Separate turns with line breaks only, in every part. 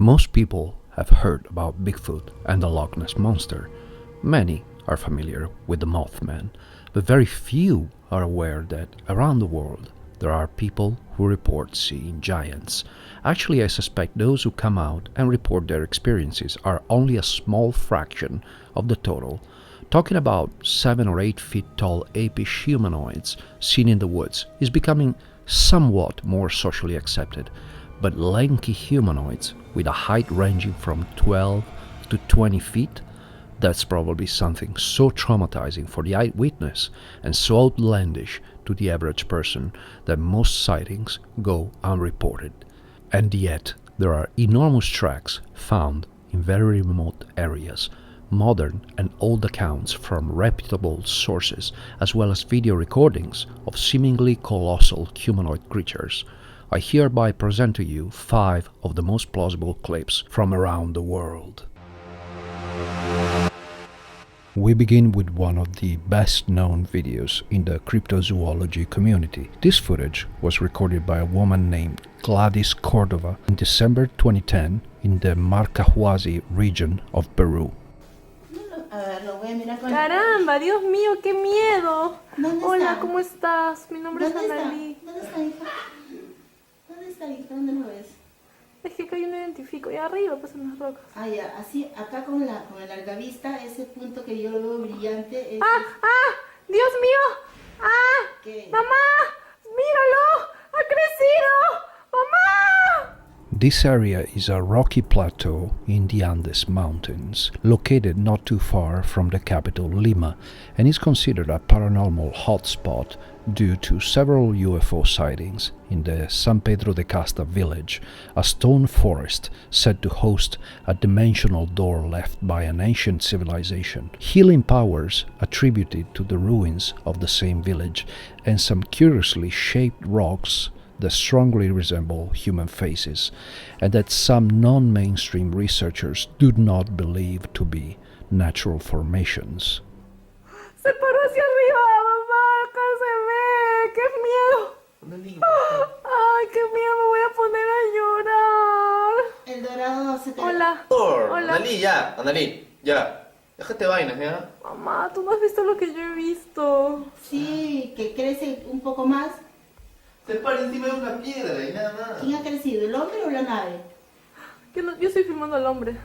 Most people have heard about Bigfoot and the Loch Ness Monster. Many are familiar with the Mothman, but very few are aware that around the world there are people who report seeing giants. Actually, I suspect those who come out and report their experiences are only a small fraction of the total. Talking about 7 or 8 feet tall apish humanoids seen in the woods is becoming somewhat more socially accepted, but lanky humanoids with a height ranging from 12 to 20 feet, that's probably something so traumatizing for the eyewitness and so outlandish to the average person that most sightings go unreported. And yet, there are enormous tracks found in very remote areas, modern and old accounts from reputable sources, as well as video recordings of seemingly colossal humanoid creatures. I hereby present to you 5 of the most plausible clips from around the world. We begin with one of the best known videos in the cryptozoology community. This footage was recorded by a woman named Gladys Cordova in December 2010 in the Marcahuasi region of Peru.
Caramba, Dios mío, qué miedo. Hola, ¿cómo estás? Mi nombre es Annalí.
¿Dónde está, hija? ¿Dónde está, hija? ¿Dónde lo ves?
Es que acá yo no identifico, y arriba pasan las rocas.
Ah, ya, así, acá con el largavista, ese punto que yo lo veo brillante es...
¡Dios mío!
¿Qué?
¡Mamá! ¡Míralo! ¡Ha crecido! ¡Mamá!
This area is a rocky plateau in the Andes Mountains, located not too far from the capital Lima, and is considered a paranormal hotspot due to several UFO sightings in the San Pedro de Casta village, a stone forest said to host a dimensional door left by an ancient civilization, healing powers attributed to the ruins of the same village, and some curiously shaped rocks that strongly resemble human faces, and that some non-mainstream researchers do not believe to be natural formations.
Se paró hacia arriba, mamá, acá se ve, qué miedo. Ay, qué miedo, me voy a poner a llorar.
El dorado se te...
Hola. Hola.
Annalí, ya, Annalí, ya. Déjate vainas, ¿ya?
Mamá, tú no has visto lo que yo he visto.
Sí, que crece un poco más.
Se para encima de una piedra y nada más.
¿Quién ha crecido, el hombre o la nave?
Yo estoy filmando al hombre.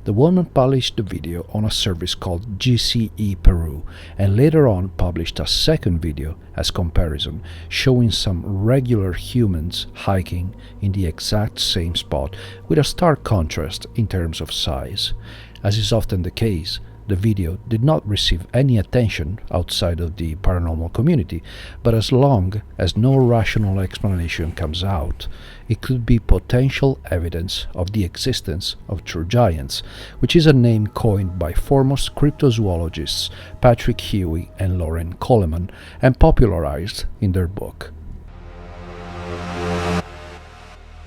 The woman published the video on a service called GCE Peru, and later on published a second video as comparison, showing some regular humans hiking in the exact same spot, with a stark contrast in terms of size. As is often the case, the video did not receive any attention outside of the paranormal community, but as long as no rational explanation comes out, it could be potential evidence of the existence of true giants, which is a name coined by foremost cryptozoologists Patrick Huey and Lauren Coleman and popularized in their book.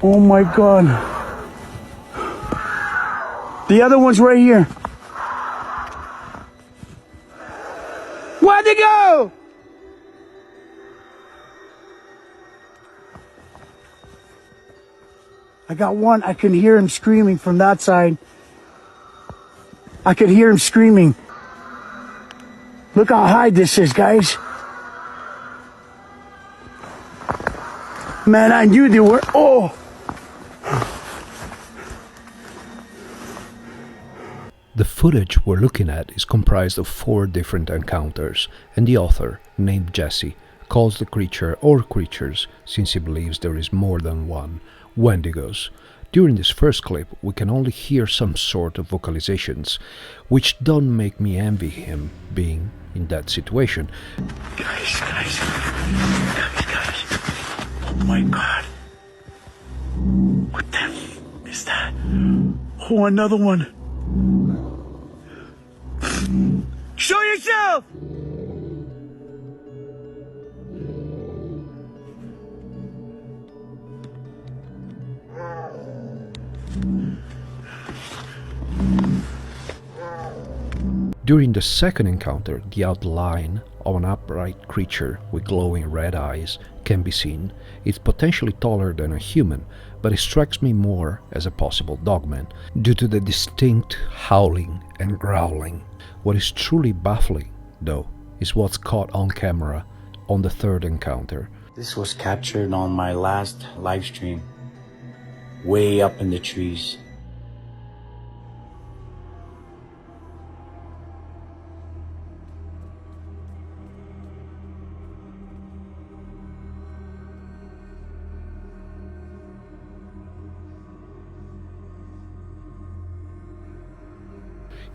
Oh my God. The other one's right here. Where'd they go? I got one. I can hear him screaming from that side. I could hear him screaming. Look how high this is, guys. Man, I knew they were... Oh!
The footage we're looking at is comprised of 4 different encounters, and the author, named Jesse, calls the creature or creatures, since he believes there is more than one, Wendigos. During this first clip, we can only hear some sort of vocalizations, which don't make me envy him being in that situation.
Guys. Oh my God. What the f is that? Oh, another one. Show yourself!
During the second encounter, the outline of an upright creature with glowing red eyes can be seen. It's potentially taller than a human, but it strikes me more as a possible dogman due to the distinct howling and growling. What is truly baffling, though, is what's caught on camera on the third encounter.
This was captured on my last live stream, way up in the trees.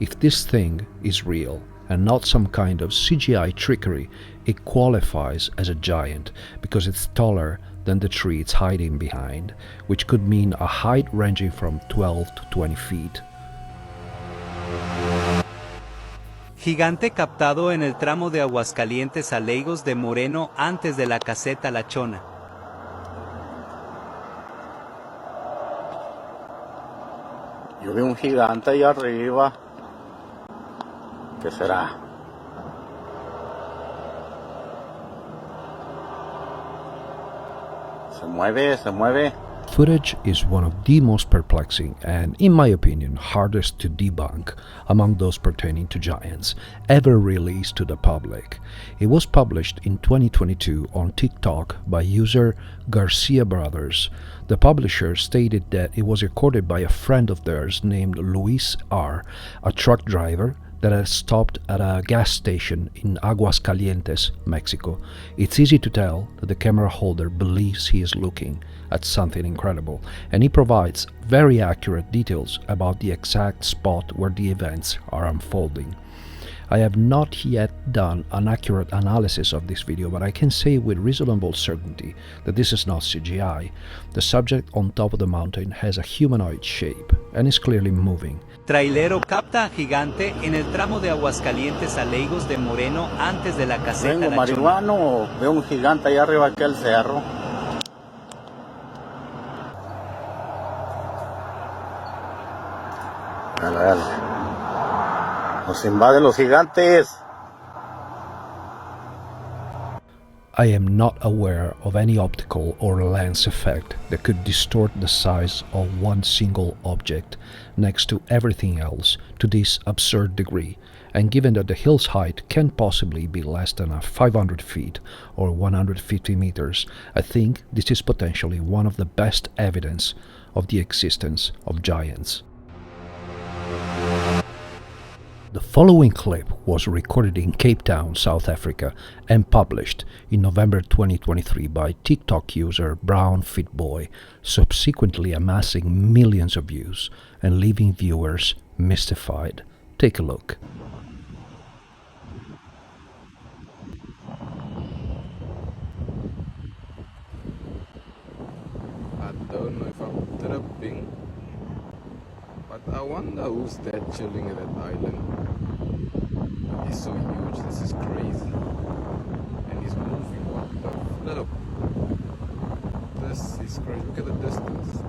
If this thing is real and not some kind of CGI trickery, it qualifies as a giant because it's taller than the tree it's hiding behind, which could mean a height ranging from 12 to 20 feet.
Gigante captado en el tramo de Aguascalientes a Lagos de Moreno antes de la caseta La Chona.
Yo vi un gigante ahí arriba. ¿Qué será? Se mueve, se mueve.
Footage is one of the most perplexing and, in my opinion, hardest to debunk among those pertaining to giants ever released to the public. It was published in 2022 on TikTok by user Garcia Brothers. The publisher stated that it was recorded by a friend of theirs named Luis R., a truck driver that had stopped at a gas station in Aguascalientes, Mexico. It's easy to tell that the camera holder believes he is looking at something incredible, and he provides very accurate details about the exact spot where the events are unfolding. I have not yet done an accurate analysis of this video, but I can say with reasonable certainty that this is not CGI. The subject on top of the mountain has a humanoid shape and is clearly moving.
Trailero capta a gigante en el tramo de Aguascalientes a Lagos de Moreno antes de la caseta
Vengo
La Chona.
marihuano o veo un gigante allá arriba aquel cerro. Dale, dale. Nos invaden los gigantes.
I am not aware of any optical or lens effect that could distort the size of one single object next to everything else to this absurd degree, and given that the hill's height can possibly be less than 500 feet or 150 meters, I think this is potentially one of the best evidence of the existence of giants. The following clip was recorded in Cape Town, South Africa, and published in November 2023 by TikTok user Brown Fit Boy, subsequently amassing millions of views and leaving viewers mystified. Take a look.
I don't know if I'm tripping, but I wonder who's that chilling at that island. He's so huge, this is crazy. And he's moving, what the flip? This is crazy, look at the distance.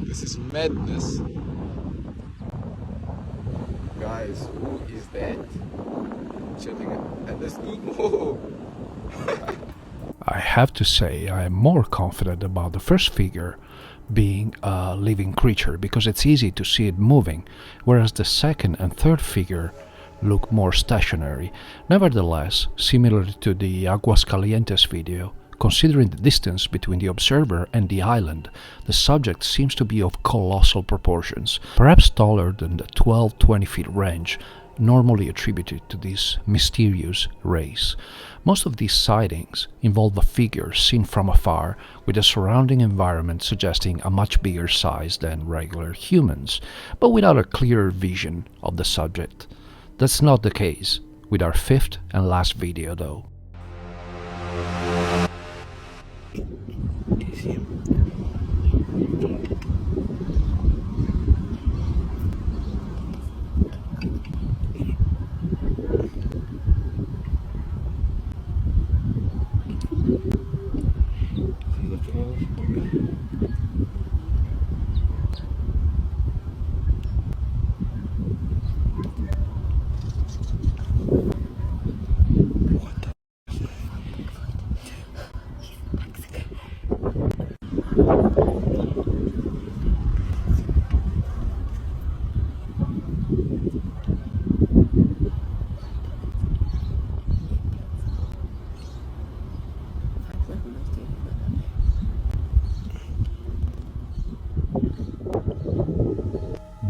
This is madness. Guys, who is that? Chilling at this emo.
I have to say I am more confident about the first figure being a living creature because it's easy to see it moving, whereas the second and third figure look more stationary. Nevertheless, similarly to the Aguascalientes video, considering the distance between the observer and the island, the subject seems to be of colossal proportions, perhaps taller than the 12-20 feet range normally attributed to this mysterious race. Most of these sightings involve a figure seen from afar, with the surrounding environment suggesting a much bigger size than regular humans, but without a clearer vision of the subject. That's not the case with our fifth and last video, though.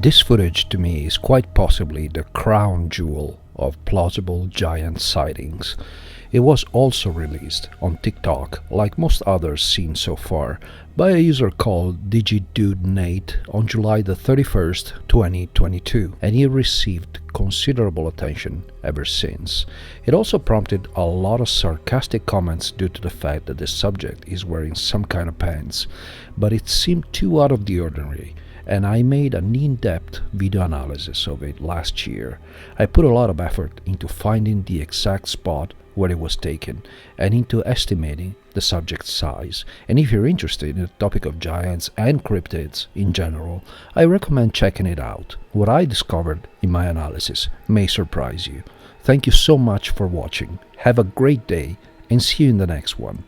This footage to me is quite possibly the crown jewel of plausible giant sightings. It was also released on TikTok, like most others seen so far, by a user called DigiDudeNate on July the 31st, 2022, and he received considerable attention ever since. It also prompted a lot of sarcastic comments due to the fact that the subject is wearing some kind of pants, but it seemed too out of the ordinary, and I made an in-depth video analysis of it last year. I put a lot of effort into finding the exact spot where it was taken and into estimating the subject's size. And if you're interested in the topic of giants and cryptids in general, I recommend checking it out. What I discovered in my analysis may surprise you. Thank you so much for watching. Have a great day and see you in the next one.